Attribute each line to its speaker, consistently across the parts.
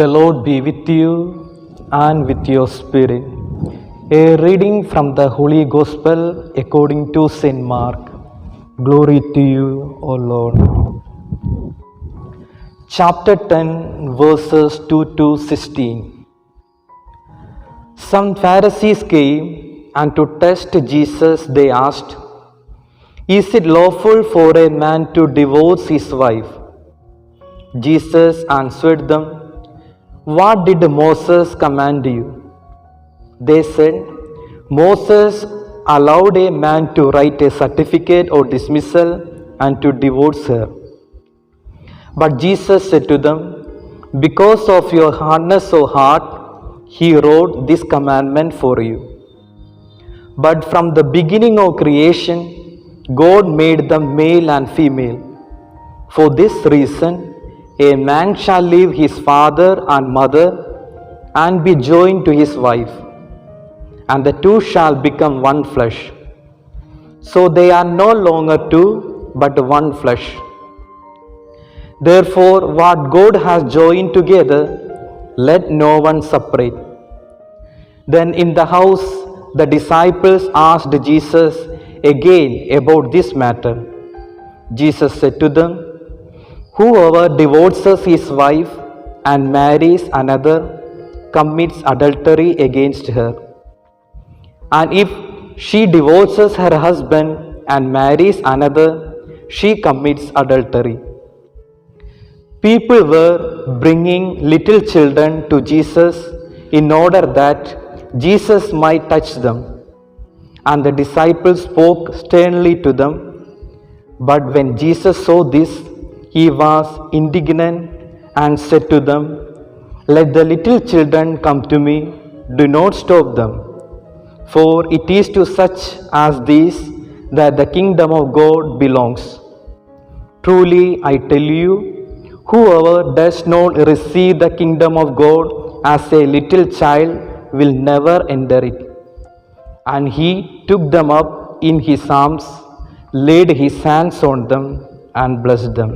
Speaker 1: The Lord be with you and with your spirit. A reading from the Holy Gospel according to St. Mark. Glory to you, O Lord. Chapter 10, verses 2 to 16. Some Pharisees came, and to test Jesus they asked, "Is it lawful for a man to divorce his wife?" Jesus answered them, "What did Moses command you?" They said, "Moses allowed a man to write a certificate of dismissal and to divorce her." But Jesus said to them, "Because of your hardness of heart, he wrote this commandment for you. But from the beginning of creation, God made them male and female. For this reason, a man shall leave his father and mother and be joined to his wife, and the two shall become one flesh. So they are no longer two, but one flesh. Therefore, what God has joined together, let no one separate." Then in the house, the disciples asked Jesus again about this matter. Jesus said to them, "Whoever divorces his wife and marries another commits adultery against her. And if she divorces her husband and marries another, she commits adultery." People were bringing little children to Jesus in order that Jesus might touch them. And the disciples spoke sternly to them. But when Jesus saw this, he was indignant and said to them, "Let the little children come to me, do not stop them. For it is to such as these that the kingdom of God belongs. Truly I tell you, whoever does not receive the kingdom of God as a little child will never enter it." And he took them up in his arms, laid his hands on them, and blessed them.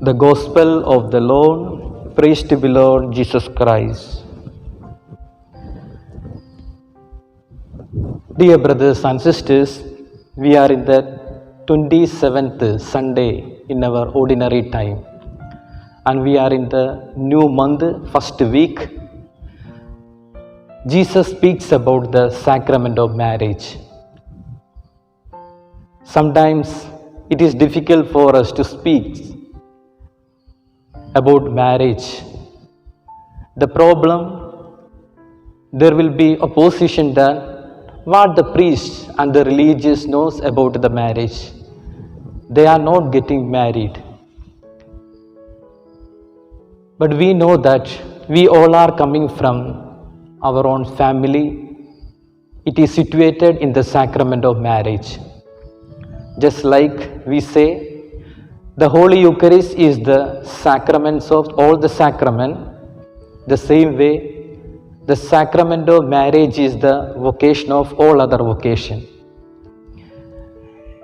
Speaker 1: The Gospel of the Lord. Praise to the Lord Jesus Christ. Dear brothers and sisters, we are in the 27th Sunday in our ordinary time, and we are in the new month, first week. Jesus speaks about the sacrament of marriage. Sometimes it is difficult for us to speak about marriage. The problem, there will be opposition that what the priest and the religious knows about the marriage. They are not getting married. But we know that we all are coming from our own family. It is situated in the sacrament of marriage. Just like we say, the Holy Eucharist is the sacraments of all the sacrament. The same way, the sacrament of marriage is the vocation of all other vocation.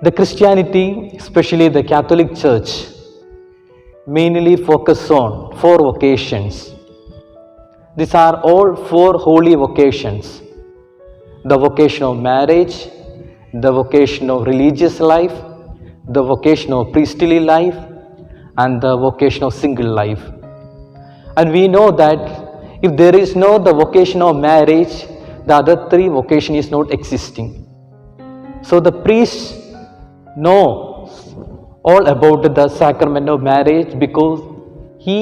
Speaker 1: The Christianity, especially the Catholic Church, mainly focus on four vocations. These are all four holy vocations: the vocation of marriage, the vocation of religious life, the vocation of priestly life, and the vocation of single life. And we know that if there is no the vocation of marriage, the other three vocation is not existing. So the priest knows all about the sacrament of marriage because he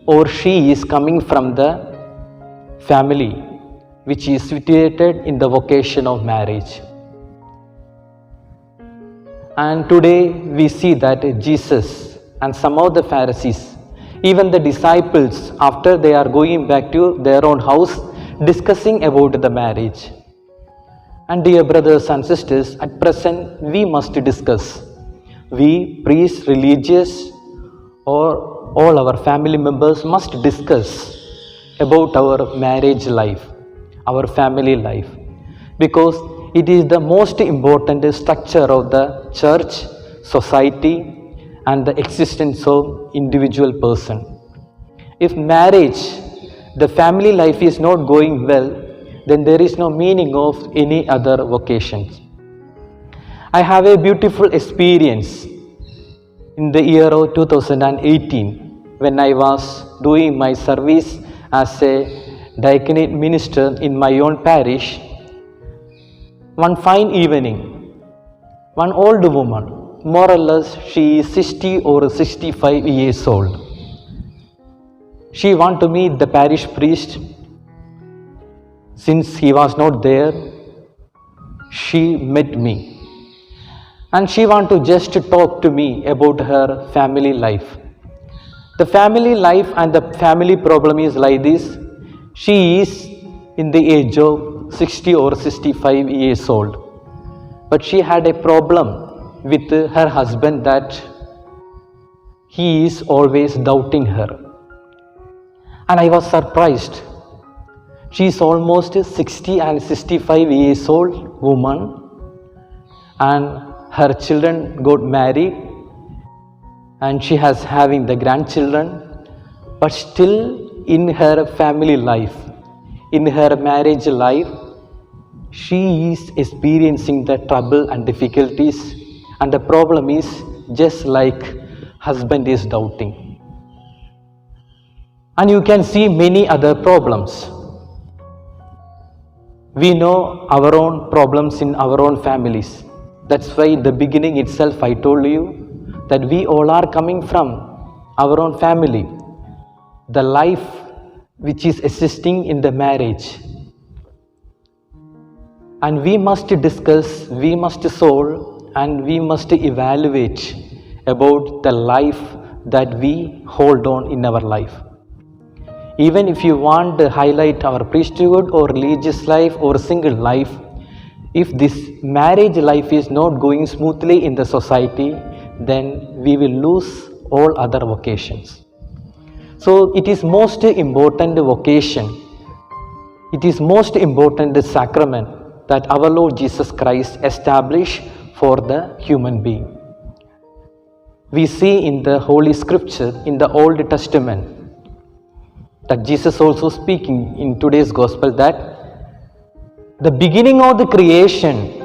Speaker 1: or she is coming from the family which is situated in the vocation of marriage. And today we see that Jesus and some of the Pharisees, even the disciples, after they are going back to their own house, discussing about the marriage. And dear brothers and sisters, at present we must discuss. We, priests, religious, or all our family members must discuss about our marriage life, our family life, because it is the most important structure of the church, society, and the existence of individual person. If marriage, the family life is not going well, then there is no meaning of any other vocations. I have a beautiful experience in the year of 2018 when I was doing my service as a diaconate minister in my own parish. One fine evening, one old woman, more or less she is 60 or 65 years old, she wanted to meet the parish priest. Since he was not there, she met me. And she wanted to just talk to me about her family life. The family life and the family problem is like this. She is in the age of 60 or 65 years old. But she had a problem with her husband that he is always doubting her. And I was surprised. She is almost 60 and 65 years old woman, and her children got married and she has having the grandchildren, but still in her family life, in her marriage life, she is experiencing the trouble and difficulties, and the problem is just like husband is doubting. And you can see many other problems. We know our own problems in our own families. That's why in the beginning itself I told you that we all are coming from our own family. The life which is existing in the marriage. And we must discuss, we must solve, and we must evaluate about the life that we hold on in our life. Even if you want to highlight our priesthood or religious life or single life, if this marriage life is not going smoothly in the society, then we will lose all other vocations. So it is most important vocation, it is most important sacrament that our Lord Jesus Christ established for the human being. We see in the Holy Scripture, in the Old Testament, that Jesus also speaking in today's Gospel that the beginning of the creation,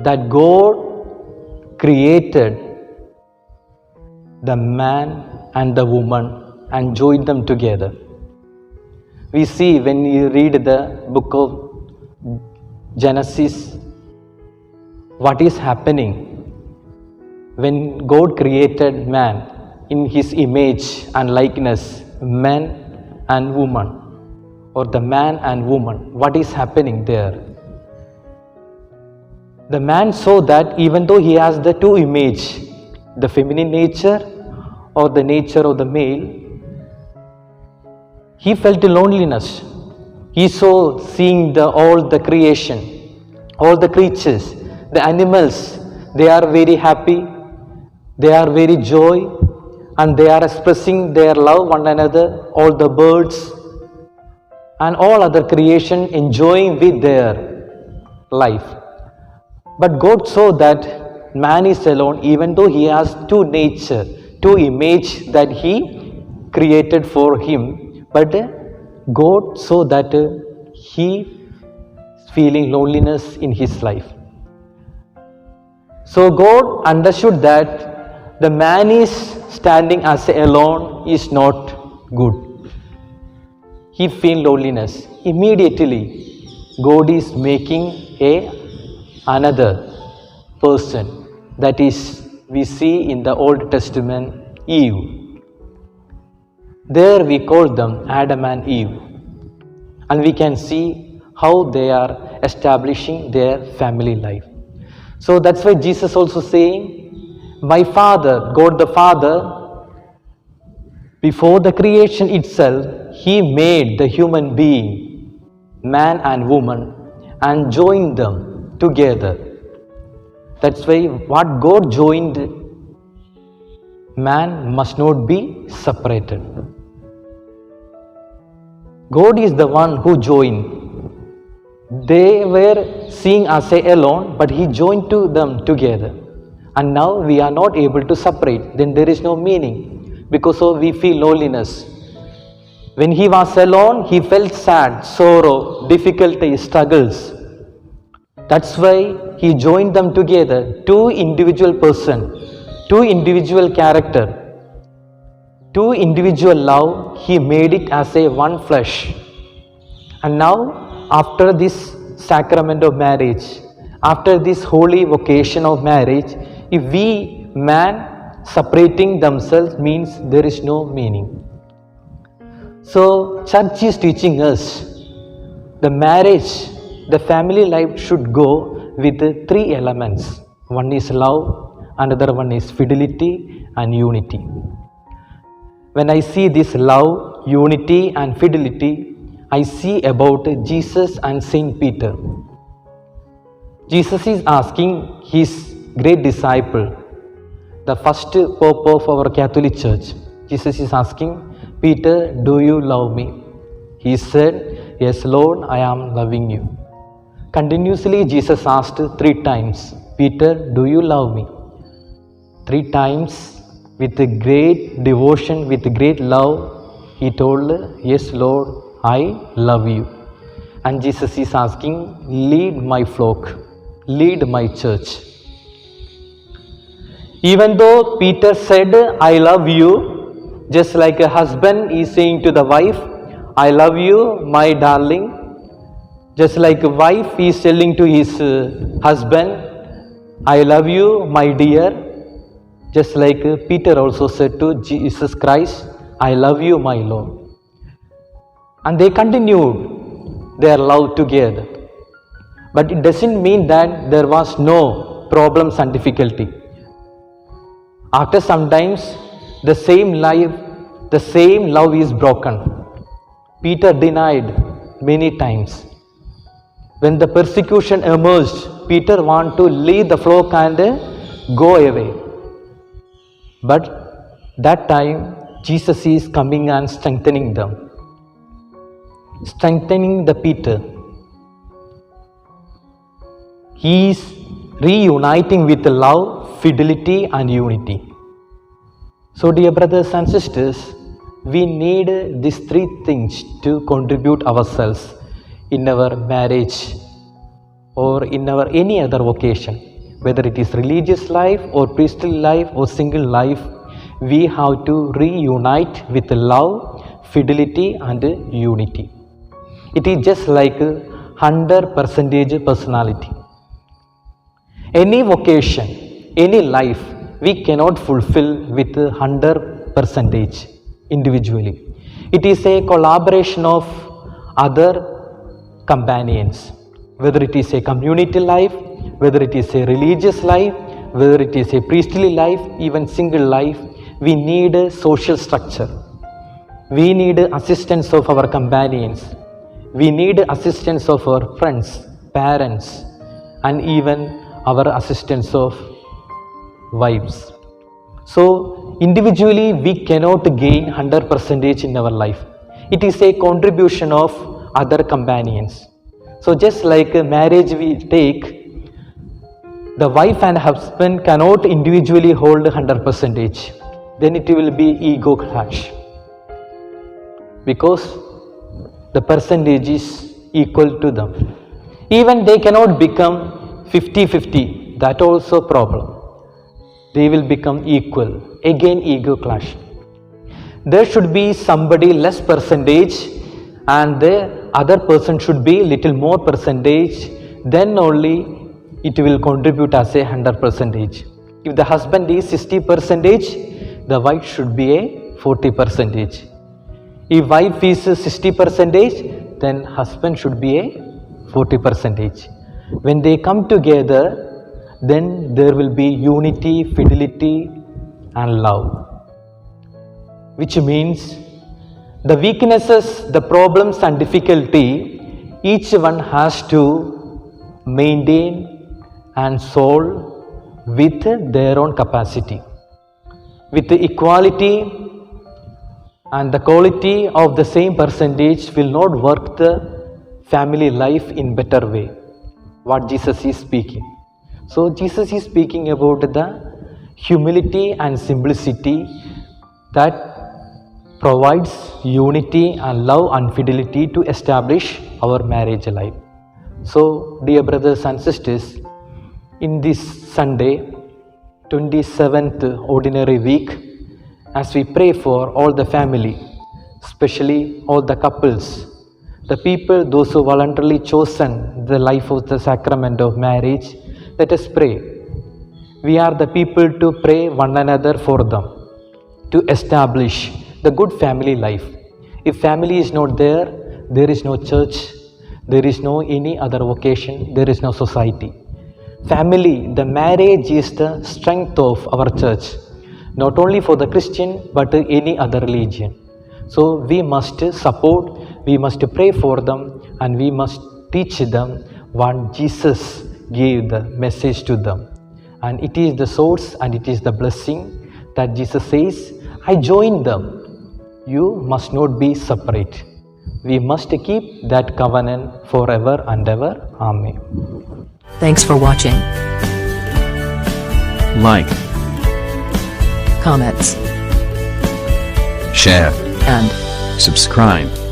Speaker 1: that God created the man and the woman and joined them together. We see when you read the book of Genesis, what is happening when God created man in his image and likeness, man and woman, or the man and woman. What is happening there? The man saw that even though he has the two image, the feminine nature or the nature of the male, he felt loneliness. He saw seeing all the creation, all the creatures, the animals, they are very happy, they are very joy, and they are expressing their love one another, all the birds and all other creation enjoying with their life. But God saw that man is alone, even though he has two nature, two image that he created for him. But God saw that he is feeling loneliness in his life. So God understood that the man is standing as alone is not good. He feels loneliness. Immediately, God is making another person. That is, we see in the Old Testament, Eve. There we call them Adam and Eve. And we can see how they are establishing their family life. So that's why Jesus also saying, my Father, God the Father, before the creation itself, He made the human being, man and woman, and joined them together. That's why what God joined, man must not be separated. God is the one who joined. They were seeing us alone, but He joined to them together. And now we are not able to separate. Then there is no meaning. Because of we feel loneliness. When he was alone, he felt sad, sorrow, difficulty, struggles. That's why he joined them together, two individual person, two individual character, two individual love. He made it as a one flesh. And now, after this sacrament of marriage, after this holy vocation of marriage, if we man separating themselves means there is no meaning. So church is teaching us the marriage, the family life should go with three elements. One is love, another one is fidelity and unity. When I see this love, unity and fidelity, I see about Jesus and Saint Peter. Jesus is asking his great disciple, the first Pope of our Catholic Church. Jesus is asking, Peter, do you love me? He said, yes, Lord, I am loving you. Continuously, Jesus asked 3 times, Peter, do you love me? 3 times, with great devotion, with great love, he told, yes, Lord, I love you. And Jesus is asking, lead my flock, lead my church. Even though Peter said, I love you, just like a husband is saying to the wife, I love you, my darling. Just like a wife is telling to his husband, I love you, my dear. Just like Peter also said to Jesus Christ, I love you, my Lord. And they continued their love together. But it doesn't mean that there was no problems and difficulty. After some times, the same love is broken. Peter denied many times. When the persecution emerged, Peter wanted to leave the flock and go away. But that time, Jesus is coming and strengthening them. Strengthening the Peter. He is reuniting with love, fidelity and unity. So dear brothers and sisters, we need these 3 things to contribute ourselves in our marriage or in our any other vocation. Whether it is religious life or priestly life or single life, we have to reunite with love, fidelity and unity. It is just like 100% personality. Any vocation, any life, we cannot fulfill with 100% individually. It is a collaboration of other companions, whether it is a community life, whether it is a religious life, whether it is a priestly life, even single life, we need a social structure. We need assistance of our companions. We need assistance of our friends, parents, and even our assistance of wives. So individually we cannot gain 100% in our life. It is a contribution of other companions. So just like a marriage we take, the wife and husband cannot individually hold 100%. Then it will be ego clash. Because the percentage is equal to them. Even they cannot become 50-50. That also problem. They will become equal. Again ego clash. There should be somebody less percentage and the other person should be little more percentage. Then only it will contribute as a 100%. If the husband is 60%, the wife should be a 40%. If wife is 60%, then husband should be a 40%. When they come together, then there will be unity, fidelity and love. Which means the weaknesses, the problems and difficulty, each one has to maintain and solve with their own capacity. With the equality and the quality of the same percentage will not work the family life in better way. What Jesus is speaking. So Jesus is speaking about the humility and simplicity that provides unity and love and fidelity to establish our marriage life. So, dear brothers and sisters, in this Sunday, 27th ordinary week, as we pray for all the family, especially all the couples, the people, those who voluntarily chosen the life of the sacrament of marriage, let us pray. We are the people to pray one another for them, to establish the good family life. If family is not there, there is no church, there is no any other vocation, there is no society. Family, the marriage is the strength of our church, not only for the Christian but any other religion. So we must support, we must pray for them, and we must teach them what Jesus gave the message to them. And it is the source and it is the blessing that Jesus says, I join them. You must not be separate. We must keep that covenant forever and ever. Amen.
Speaker 2: Thanks for watching.
Speaker 3: Like,
Speaker 2: Comments
Speaker 3: share,
Speaker 2: and
Speaker 3: subscribe.